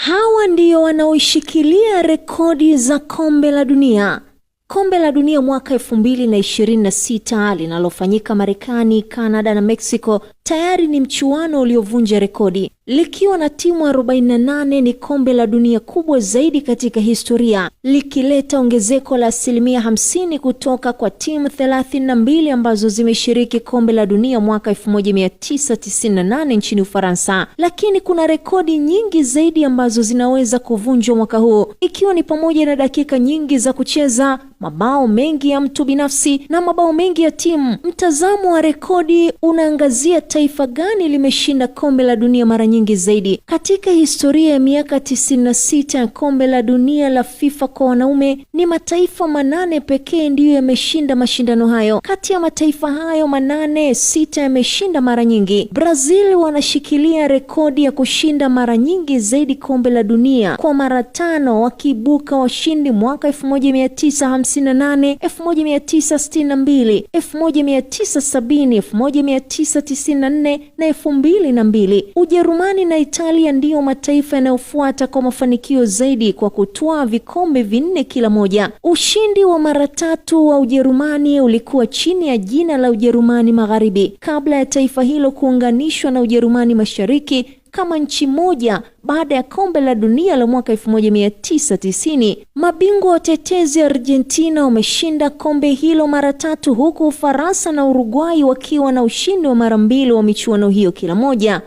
Hawa ndio wanaoishikilia rekodi za kombe la dunia. Kombe la dunia mwaka 2026 linalofanyika Marekani, Canada na Mexico tayari ni mchuano uliovunja rekodi. Likiwa na timu 48, ni kombe la dunia kubwa zaidi katika historia, likileta ongezeko la 50% kutoka kwa timu 32 ambazo zimeshiriki kombe la dunia mwaka 1998 nchini Ufaransa. Lakini kuna rekodi nyingi zaidi ambazo zinaweza kuvunjwa mwaka huu, ikiwa ni pamoja na dakika nyingi za kucheza, mabao mengi ya mtu binafsi na mabao mengi ya timu. Mtazamo wa rekodi unaangazia taifa gani limeshinda kombe la dunia mara nyingi zaidi. Katika historia ya miaka 96 ya kombe la dunia la FIFA kwa wanaume, ni mataifa 8 pekee ndiyo yameshinda mashindano hayo. Kati ya mataifa hayo 8, 6 yameshinda mara nyingi. Brazil wanashikilia rekodi ya kushinda mara nyingi zaidi kombe la dunia kwa mara 5, wakiibuka washindi mwaka 1958, 1962, 1970, 1994 na 2002. Ujerumani na Italia ndiyo mataifa yanayofuata kwa mafanikio zaidi kwa kutwaa vikombe 4 kila moja. Ushindi wa mara 3 wa Ujerumani ulikuwa chini ya jina la Ujerumani Magharibi, kabla ya taifa hilo kuunganishwa na Ujerumani Mashariki kama nchi moja baada ya kombe la dunia la mwaka 1990. Mabingwa watetezi Argentina wameshinda kombe hilo mara 3, huku Ufaransa na Uruguay wakiwa na ushindi wa mara 2 wa michuano hiyo kila moja.